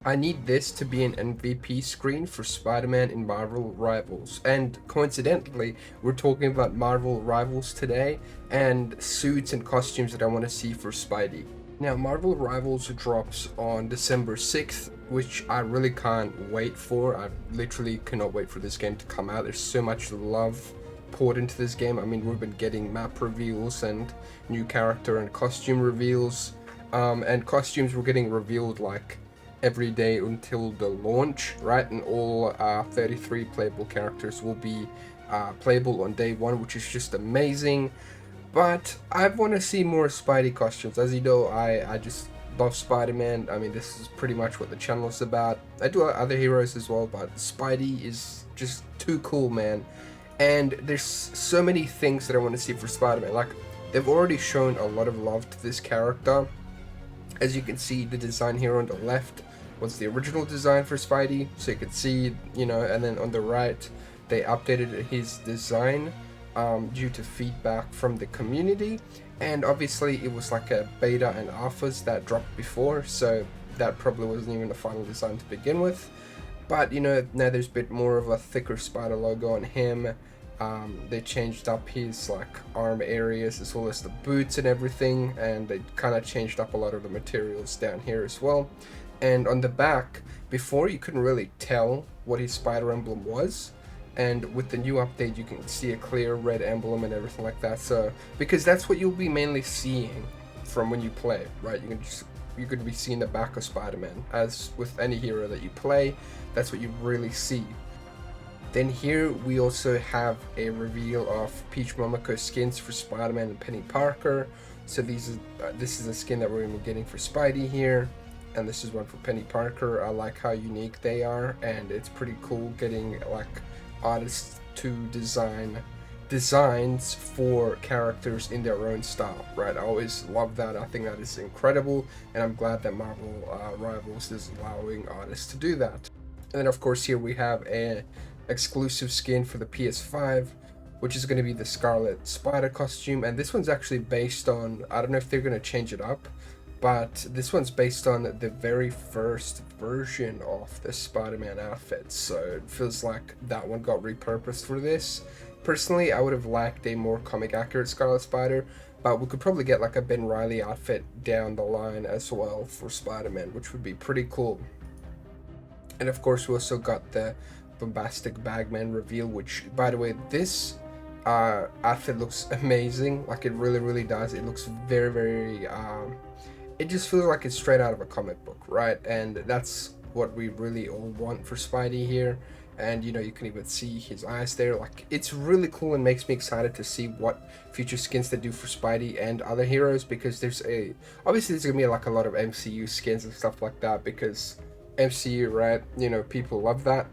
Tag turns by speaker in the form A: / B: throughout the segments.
A: I need this to be an MVP screen for Spider-Man in Marvel Rivals. And coincidentally, we're talking about Marvel Rivals today and suits and costumes that I want to see for Spidey. Now, Marvel Rivals drops on December 6th, which I really can't wait for. I literally cannot wait for this game to come out. There's so much love poured into this game. I mean, we've been getting map reveals and new character and costume reveals. And costumes were getting revealed like every day until the launch, right? And all 33 playable characters will be playable on day one, which is just amazing. But I want to see more Spidey costumes. As you know, I just love Spider-Man. I mean, this is pretty much what the channel is about. I do other heroes as well, but Spidey is just too cool, man. And there's so many things that I want to see for Spider-Man. Like, they've already shown a lot of love to this character. As you can see, the design here on the left was the original design for Spidey, so you can see, and then on the right, they updated his design due to feedback from the community, and obviously it was like a beta and alphas that dropped before, so that probably wasn't even the final design to begin with. But now there's a bit more of a thicker spider logo on him. They changed up his like arm areas as well as the boots and everything, and they kind of changed up a lot of the materials down here as well. And on the back, before you couldn't really tell what his spider emblem was, and with the new update you can see a clear red emblem and everything like that. So because that's what you'll be mainly seeing from when you play, right? You could be seeing the back of Spider-Man, as with any hero that you play. That's what you really see. Then here we also have a reveal of Peach Momoko skins for Spider-Man and Peni Parker. So this is a skin that we're going to be getting for Spidey here, and this is one for Peni Parker. I like how unique they are, and it's pretty cool getting like artists to design designs for characters in their own style, right? I always love that. I think that is incredible, and I'm glad that Marvel Rivals is allowing artists to do that. And then of course here we have a exclusive skin for the PS5, which is going to be the Scarlet Spider costume, and this one's actually based on, I don't know if they're going to change it up, but this one's based on the very first version of the Spider-Man outfit, so it feels like that one got repurposed for this. Personally, I would have liked a more comic accurate Scarlet Spider, but we could probably get like a Ben Reilly outfit down the line as well for Spider-Man, which would be pretty cool. And of course we also got the Bombastic Bag-Man reveal, which, by the way, this outfit looks amazing. Like, it really does. It looks very it just feels like it's straight out of a comic book, right? And that's what we really all want for Spidey here. And you can even see his eyes there. Like, it's really cool and makes me excited to see what future skins they do for Spidey and other heroes, because obviously there's gonna be like a lot of MCU skins and stuff like that, because MCU, right? People love that,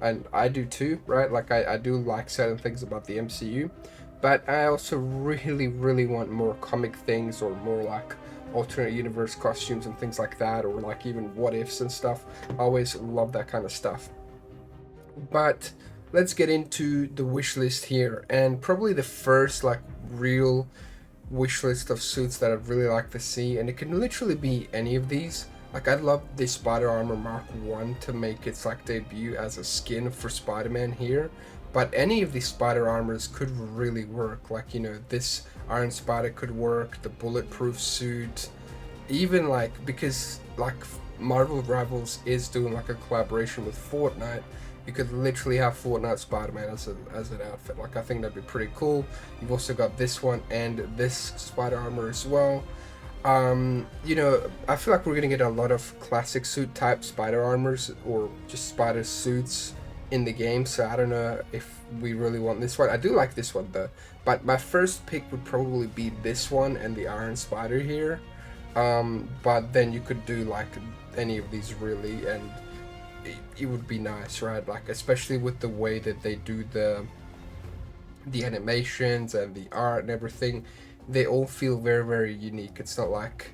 A: and I do too, right? Like, I do like certain things about the MCU, but I also really want more comic things, or more like alternate universe costumes and things like that, or like even what ifs and stuff. I always love that kind of stuff. But let's get into the wish list here, and probably the first like real wish list of suits that I'd really like to see, and it can literally be any of these. Like, I'd love the Spider Armor Mark 1 to make its like debut as a skin for Spider-Man here, but any of these spider armors could really work. Like, this Iron Spider could work, the bulletproof suit, even like, because like Marvel Rivals is doing like a collaboration with Fortnite, you could literally have Fortnite Spider-Man as an outfit. Like, I think that'd be pretty cool. You've also got this one and this spider armor as well. I feel like we're gonna get a lot of classic suit type spider armors, or just spider suits in the game, so I don't know if we really want this one. I do like this one though, but my first pick would probably be this one and the Iron Spider here. But then you could do like any of these really, and it would be nice, right? Like, especially with the way that they do the animations and the art and everything, they all feel very unique. It's not like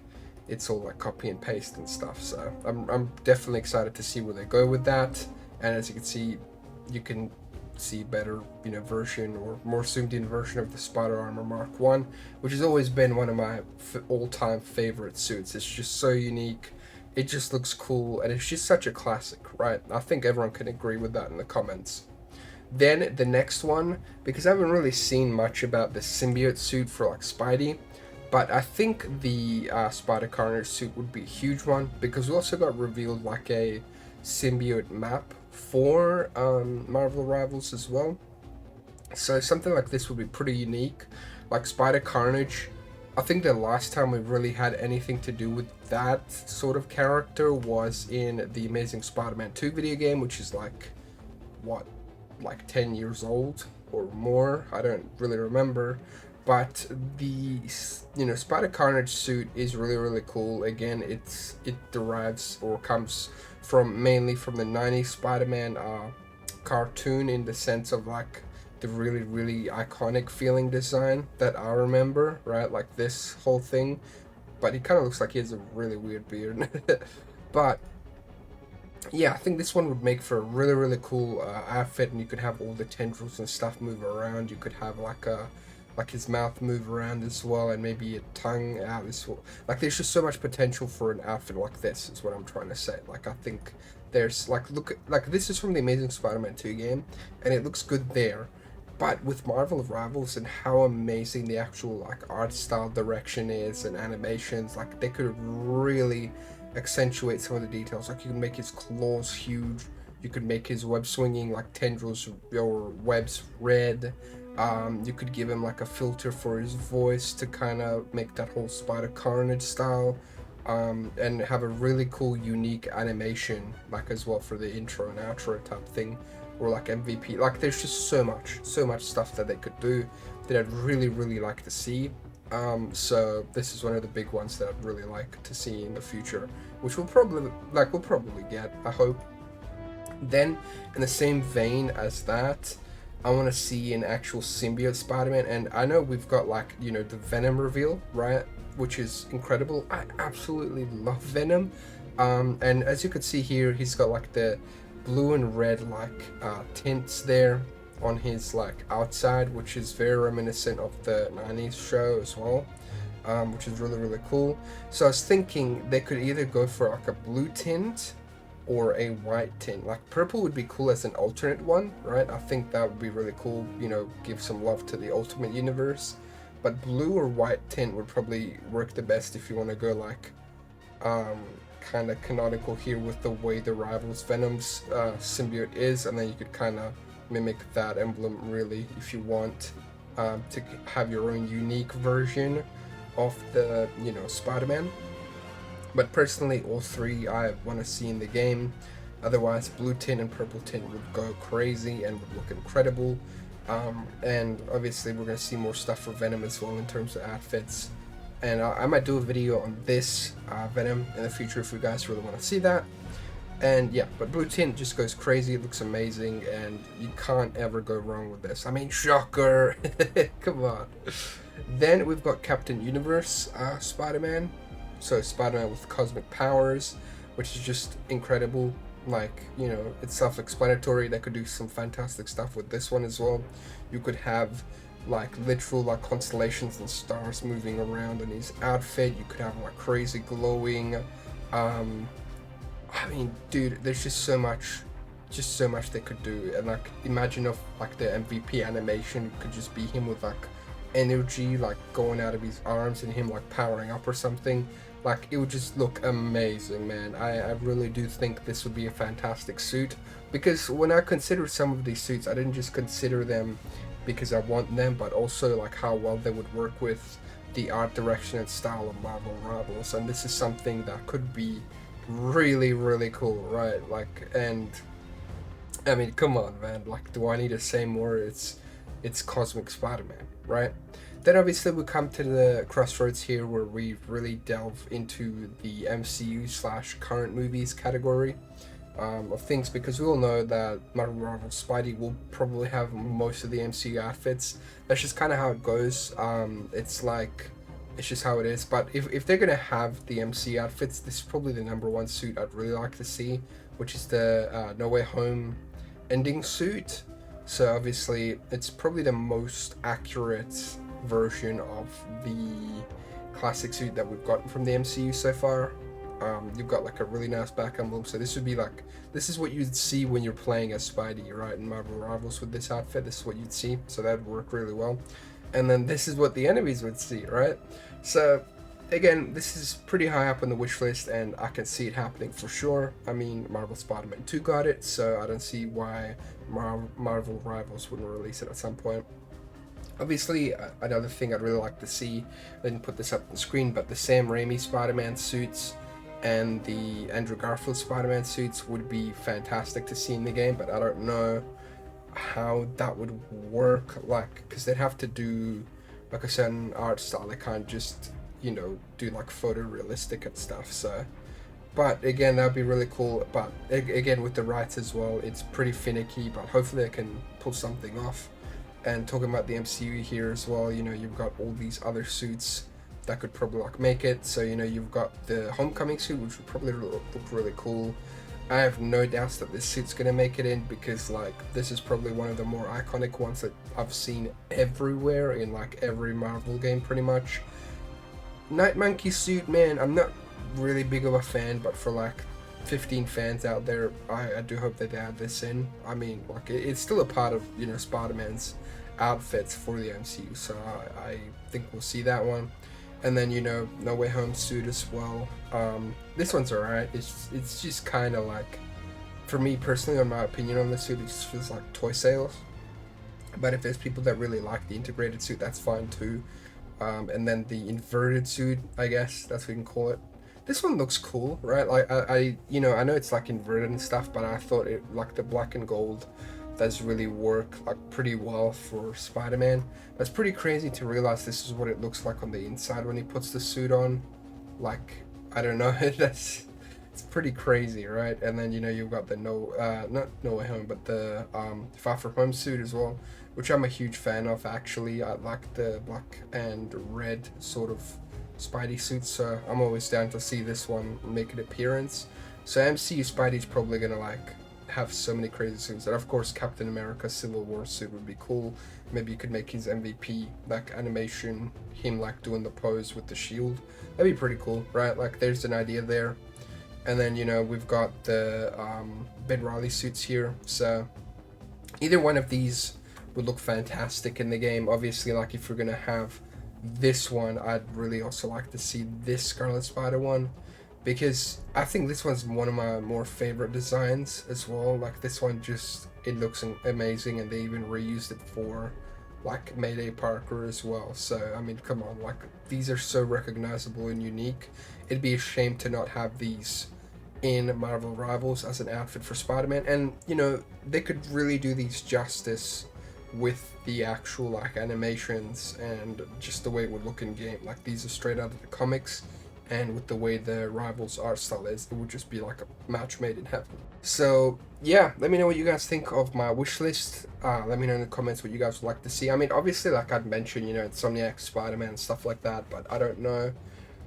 A: it's all like copy and paste and stuff. So I'm definitely excited to see where they go with that. And as you can see, you can see better version, or more zoomed in version of the Spider Armor Mark 1, which has always been one of my all-time favorite suits. It's just so unique, it just looks cool, and it's just such a classic, right? I think everyone can agree with that in the comments. Then the next one, because I haven't really seen much about the symbiote suit for like Spidey, but I think the Spider Carnage suit would be a huge one, because we also got revealed like a symbiote map for Marvel Rivals as well. So something like this would be pretty unique. Like Spider Carnage, I think the last time we really had anything to do with that sort of character was in the Amazing Spider-Man 2 video game, which is like, what, like 10 years old or more? I don't really remember. But the, you know, Spider Carnage suit is really, really cool. Again, it derives or comes from mainly from the 90s Spider-Man cartoon, in the sense of like the really, really iconic feeling design that I remember, right? Like this whole thing. But he kind of looks like he has a really weird beard. But yeah, I think this one would make for a really, really cool outfit, and you could have all the tendrils and stuff move around. You could have like his mouth move around as well, and maybe a tongue out as well. Like there's just so much potential for an outfit like this, is what I'm trying to say. Like I think there's like, look, like this is from the Amazing Spider-Man 2 game, and it looks good there. But with Marvel Rivals and how amazing the actual like art style direction is and animations, like they could really accentuate some of the details. Like you can make his claws huge, you could make his web swinging like tendrils or webs red. You could give him like a filter for his voice to kind of make that whole Spider Carnage style, and have a really cool unique animation like as well for the intro and outro type thing, or like MVP. Like there's just so much stuff that they could do that I'd really, really like to see. So this is one of the big ones that I'd really like to see in the future, which we'll probably get, I hope. Then in the same vein as that, I want to see an actual symbiote Spider-Man, and I know we've got like, you know, the Venom reveal, right, which is incredible. I absolutely love Venom, and as you could see here, he's got like the blue and red like tints there on his like outside, which is very reminiscent of the 90s show as well, which is really, really cool. So I was thinking they could either go for like a blue tint or a white tint. Like purple would be cool as an alternate one, right? I think that would be really cool, you know, give some love to the Ultimate Universe. But blue or white tint would probably work the best if you want to go like kind of canonical here with the way the Rivals Venom's symbiote is, and then you could kind of mimic that emblem really if you want, to have your own unique version of the, you know, Spider-Man. But personally, all three I want to see in the game. Otherwise, blue tint and purple tint would go crazy and would look incredible. And obviously we're going to see more stuff for Venom as well in terms of outfits. And I might do a video on this Venom in the future if you guys really want to see that. And yeah, but blue tint just goes crazy, it looks amazing, and you can't ever go wrong with this. I mean, shocker! Come on. Then we've got Captain Universe Spider-Man. So Spider-Man with cosmic powers, which is just incredible. Like, you know, it's self-explanatory. They could do some fantastic stuff with this one as well. You could have like literal like constellations and stars moving around in his outfit. You could have like crazy glowing. I mean, dude, there's just so much they could do. And like, imagine if like the MVP animation could just be him with like energy like going out of his arms and him like powering up or something. Like, it would just look amazing, man. I really do think this would be a fantastic suit, because when I considered some of these suits, I didn't just consider them because I want them, but also like how well they would work with the art direction and style of Marvel Rivals. And this is something that could be really, really cool, right? Like, and I mean, come on, man. Like, do I need to say more? It's Cosmic Spider-Man, right? Then obviously we come to the crossroads here where we really delve into the MCU / current movies category of things, because we all know that Marvel Spidey will probably have most of the MCU outfits. That's just kind of how it goes. It's just how it is. But if they're gonna have the MCU outfits, this is probably the number one suit I'd really like to see, which is the No Way Home ending suit. So obviously it's probably the most accurate version of the classic suit that we've gotten from the MCU so far. You've got like a really nice back emblem, so this would be like, this is what you'd see when you're playing as Spidey, right, in Marvel Rivals with this outfit. This is what you'd see, so that would work really well. And then this is what the enemies would see, right? So again, this is pretty high up on the wish list, and I can see it happening for sure. I mean, Marvel Spider-Man 2 got it, so I don't see why Marvel Rivals wouldn't release it at some point. Obviously, another thing I'd really like to see, I didn't put this up on the screen, but the Sam Raimi Spider-Man suits and the Andrew Garfield Spider-Man suits would be fantastic to see in the game, but I don't know how that would work, like, because they'd have to do like a certain art style. They can't just, you know, do like photorealistic and stuff. So, but again, that'd be really cool. But again, with the rights as well, it's pretty finicky, but hopefully they can pull something off. And talking about the MCU here as well, you know, you've got all these other suits that could probably like make it. So, you know, you've got the Homecoming suit, which would probably look really cool. I have no doubts that this suit's gonna make it in, because like this is probably one of the more iconic ones that I've seen everywhere in like every Marvel game pretty much. Night Monkey suit, man, I'm not really big of a fan, but for like 15 fans out there, I do hope that they add this in. I mean, like it's still a part of, you know, Spider-Man's outfits for the MCU, so I think we'll see that one. And then, you know, No Way Home suit as well. This one's alright. It's just kind of like, for me personally, in my opinion on this suit, it just feels like toy sales. But if there's people that really like the integrated suit, that's fine too. And then the inverted suit, I guess that's what we can call it. This one looks cool, right? Like I you know, I know it's like inverted and stuff, but I thought it, like the black and gold, does really work like pretty well for Spider-Man. That's pretty crazy to realize this is what it looks like on the inside when he puts the suit on. Like, I don't know, it's pretty crazy, right? And then, you know, you've got the not No Way Home, but the Far From Home suit as well, which I'm a huge fan of actually. I like the black and red sort of Spidey suits, so I'm always down to see this one make an appearance. So MCU Spidey's probably gonna like have so many crazy suits, and of course Captain America Civil War suit would be cool. Maybe you could make his MVP like animation, him like doing the pose with the shield. That'd be pretty cool, right? Like there's an idea there. And then, you know, we've got the Ben Reilly suits here, so either one of these would look fantastic in the game. Obviously, like if we're gonna have this one, I'd really also like to see this Scarlet Spider one, because I think this one's one of my more favorite designs as well. Like this one just, it looks amazing, and they even reused it for like Mayday Parker as well. So I mean, come on, like these are so recognizable and unique. It'd be a shame to not have these in Marvel Rivals as an outfit for Spider-Man. And you know, they could really do these justice with the actual like animations and just the way it would look in game. Like these are straight out of the comics, and with the way the Rivals art style is, it would just be like a match made in heaven. So yeah, let me know what you guys think of my wish list. Let me know in the comments what you guys would like to see. I mean, obviously, like I'd mentioned, you know, Insomniac, Spider-Man, stuff like that, but I don't know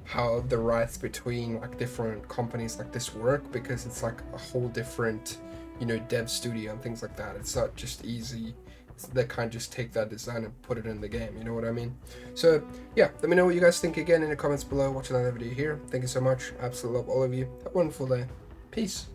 A: how the rights between like different companies like this work, because it's like a whole different, you know, dev studio and things like that. It's not just easy. They can't just take that design and put it in the game, you know what I mean? So yeah, let me know what you guys think again in the comments below. Watch another video here. Thank you so much. Absolutely love all of you. Have a wonderful day. Peace.